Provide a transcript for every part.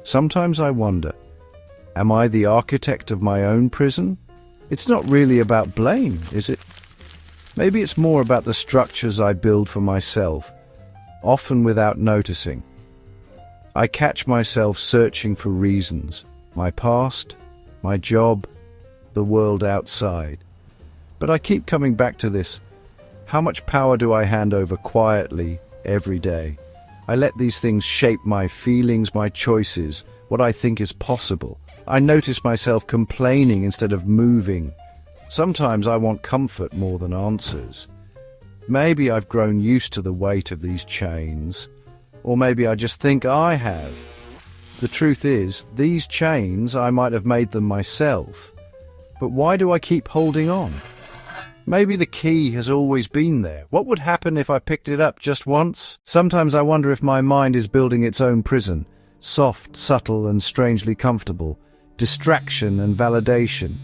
Sometimes I wonder, am I the architect of my own prison? It's not really about blame, is it? Maybe it's more about the structures I build for myself, often without noticing. I catch myself searching for reasons, my past, my job, the world outside. But I keep coming back to this. How much power do I hand over quietly every day? I let these things shape my feelings, my choices, what I think is possible. I notice myself complaining instead of moving. Sometimes I want comfort more than answers. Maybe I've grown used to the weight of these chains, or maybe I just think I have. The truth is, these chains, I might have made them myself. But why do I keep holding on? Maybe the key has always been there. What would happen if I picked it up just once? Sometimes I wonder if my mind is building its own prison, soft, subtle, and strangely comfortable. Distraction and validation.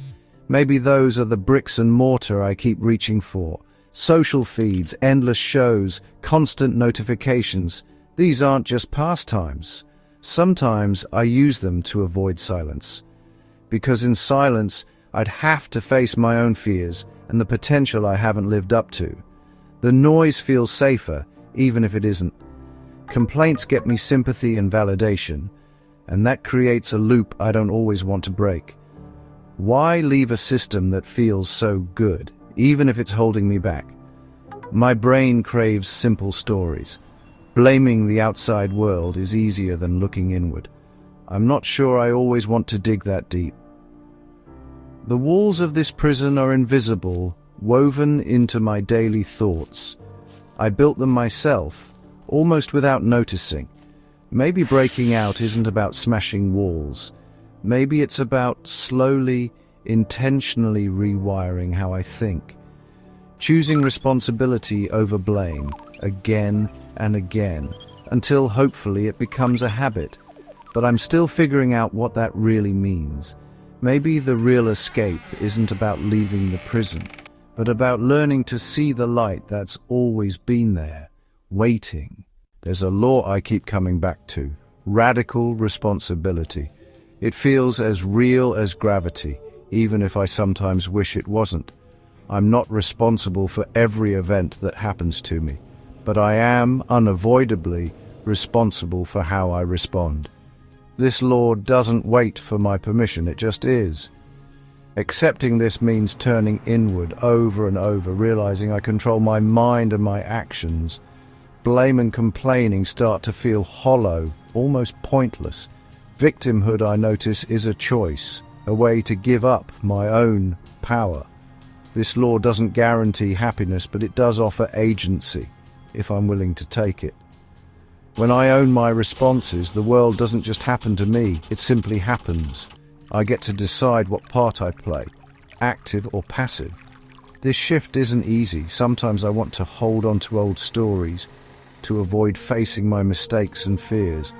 Maybe those are the bricks and mortar I keep reaching for. Social feeds, endless shows, constant notifications. These aren't just pastimes. Sometimes I use them to avoid silence. Because in silence, I'd have to face my own fears and the potential I haven't lived up to. The noise feels safer, even if it isn't. Complaints get me sympathy and validation, and that creates a loop I don't always want to break. Why leave a system that feels so good, even if it's holding me back? My brain craves simple stories. Blaming the outside world is easier than looking inward. I'm not sure I always want to dig that deep. The walls of this prison are invisible, woven into my daily thoughts. I built them myself, almost without noticing. Maybe breaking out isn't about smashing walls. Maybe it's about slowly, intentionally rewiring how I think. Choosing responsibility over blame, again and again, until hopefully it becomes a habit. But I'm still figuring out what that really means. Maybe the real escape isn't about leaving the prison, but about learning to see the light that's always been there, waiting. There's a law I keep coming back to: radical responsibility. It feels as real as gravity, even if I sometimes wish it wasn't. I'm not responsible for every event that happens to me, but I am unavoidably responsible for how I respond. This law doesn't wait for my permission, it just is. Accepting this means turning inward over and over, realizing I control my mind and my actions. Blame and complaining start to feel hollow, almost pointless. Victimhood, I notice, is a choice, a way to give up my own power. This law doesn't guarantee happiness, but it does offer agency, if I'm willing to take it. When I own my responses, the world doesn't just happen to me, it simply happens. I get to decide what part I play, active or passive. This shift isn't easy. Sometimes I want to hold on to old stories, to avoid facing my mistakes and fears.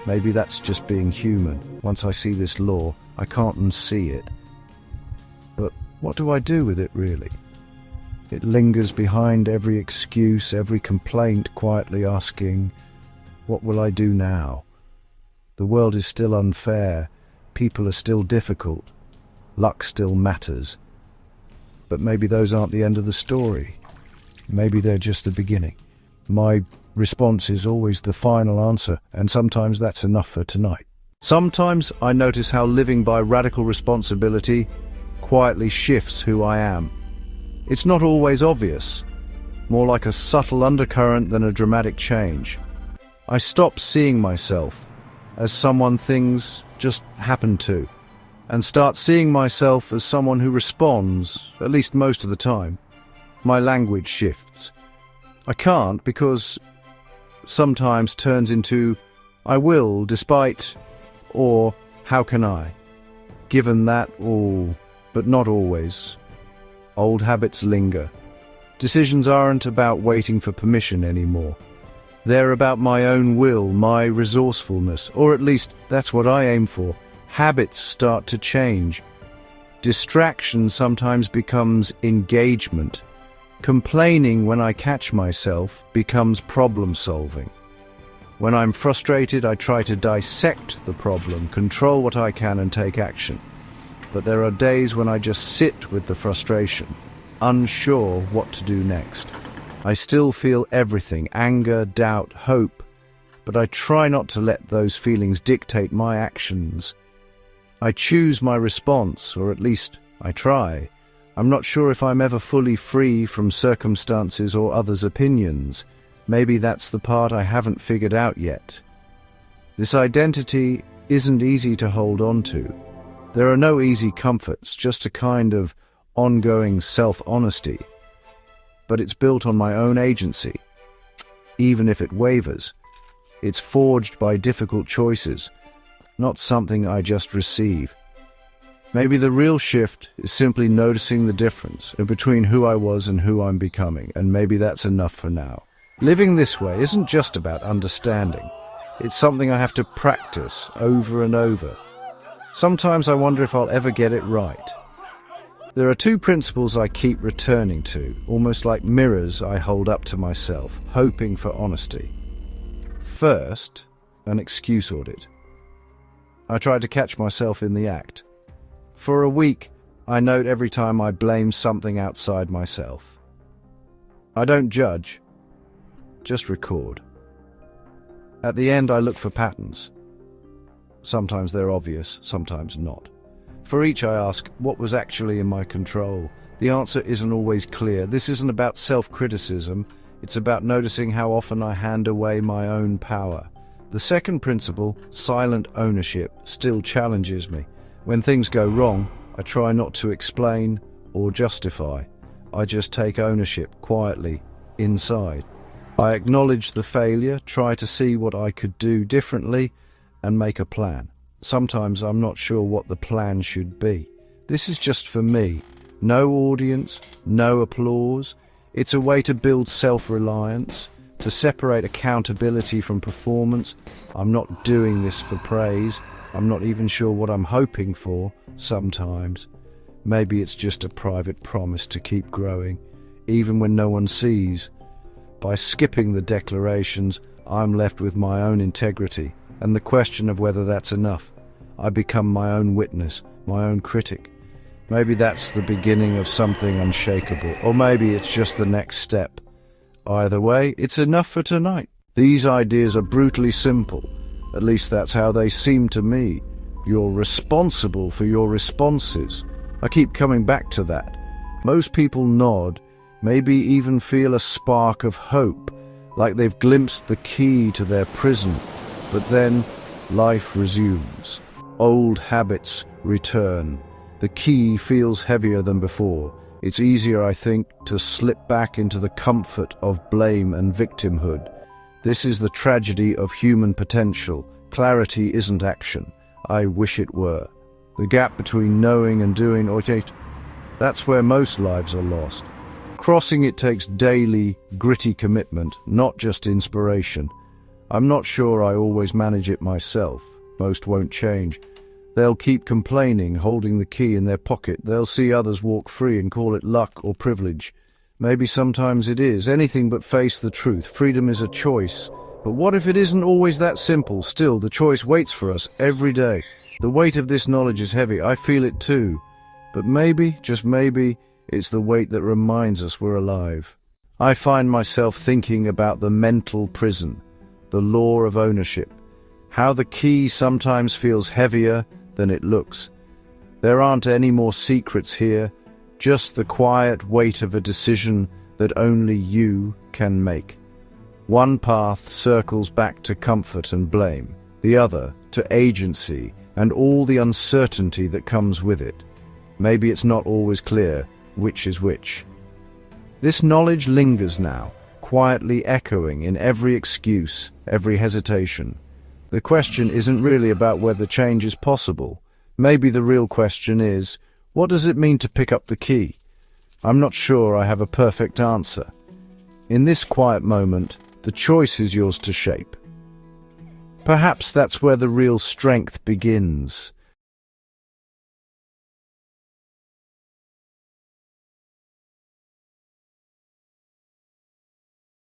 Maybe that's just being human. Once I see this law, I can't unsee it. But what do I do with it, really? It lingers behind every excuse, every complaint, quietly asking, what will I do now? The world is still unfair, people are still difficult, luck still matters. But maybe those aren't the end of the story. Maybe they're just the beginning. My response is always the final answer, and sometimes that's enough for tonight. Sometimes I notice how living by radical responsibility quietly shifts who I am. It's not always obvious, more like a subtle undercurrent than a dramatic change. I stop seeing myself as someone things just happen to, and start seeing myself as someone who responds, at least most of the time. My language shifts. I can't because sometimes turns into I will despite, or how can I? Given that all, but not always. Old habits linger. Decisions aren't about waiting for permission anymore. They're about my own will, my resourcefulness, or at least that's what I aim for. Habits start to change. Distraction sometimes becomes engagement. Complaining when I catch myself becomes problem solving. When I'm frustrated, I try to dissect the problem, control what I can and take action. But there are days when I just sit with the frustration, unsure what to do next. I still feel everything: anger, doubt, hope, but I try not to let those feelings dictate my actions. I choose my response, or at least I try. I'm not sure if I'm ever fully free from circumstances or others' opinions. Maybe that's the part I haven't figured out yet. This identity isn't easy to hold on to. There are no easy comforts, just a kind of ongoing self-honesty. But it's built on my own agency. Even if it wavers, it's forged by difficult choices, not something I just receive. Maybe the real shift is simply noticing the difference between who I was and who I'm becoming, and maybe that's enough for now. Living this way isn't just about understanding. It's something I have to practice over and over. Sometimes I wonder if I'll ever get it right. There are two principles I keep returning to, almost like mirrors I hold up to myself, hoping for honesty. First, an excuse audit. I try to catch myself in the act. For a week, I note every time I blame something outside myself. I don't judge, just record. At the end, I look for patterns. Sometimes they're obvious, sometimes not. For each, I ask, what was actually in my control? The answer isn't always clear. This isn't about self-criticism. It's about noticing how often I hand away my own power. The second principle, silent ownership, still challenges me. When things go wrong, I try not to explain or justify. I just take ownership quietly, inside. I acknowledge the failure, try to see what I could do differently, and make a plan. Sometimes I'm not sure what the plan should be. This is just for me. No audience, no applause. It's a way to build self-reliance, to separate accountability from performance. I'm not doing this for praise. I'm not even sure what I'm hoping for sometimes. Maybe it's just a private promise to keep growing, even when no one sees. By skipping the declarations, I'm left with my own integrity and the question of whether that's enough. I become my own witness, my own critic. Maybe that's the beginning of something unshakable, or maybe it's just the next step. Either way, it's enough for tonight. These ideas are brutally simple. At least that's how they seem to me. You're responsible for your responses. I keep coming back to that. Most people nod, maybe even feel a spark of hope, like they've glimpsed the key to their prison. But then life resumes. Old habits return. The key feels heavier than before. It's easier, I think, to slip back into the comfort of blame and victimhood. This is the tragedy of human potential. Clarity isn't action. I wish it were. The gap between knowing and doing, that's where most lives are lost. Crossing it takes daily, gritty commitment, not just inspiration. I'm not sure I always manage it myself. Most won't change. They'll keep complaining, holding the key in their pocket. They'll see others walk free and call it luck or privilege. Maybe sometimes it is. Anything but face the truth. Freedom is a choice. But what if it isn't always that simple? Still, the choice waits for us every day. The weight of this knowledge is heavy. I feel it too. But maybe, just maybe, it's the weight that reminds us we're alive. I find myself thinking about the mental prison, the law of ownership, how the key sometimes feels heavier than it looks. There aren't any more secrets here, just the quiet weight of a decision that only you can make. One path circles back to comfort and blame, the other to agency and all the uncertainty that comes with it. Maybe it's not always clear which is which. This knowledge lingers now, quietly echoing in every excuse, every hesitation. The question isn't really about whether change is possible. Maybe the real question is, what does it mean to pick up the key? I'm not sure I have a perfect answer. In this quiet moment, the choice is yours to shape. Perhaps that's where the real strength begins.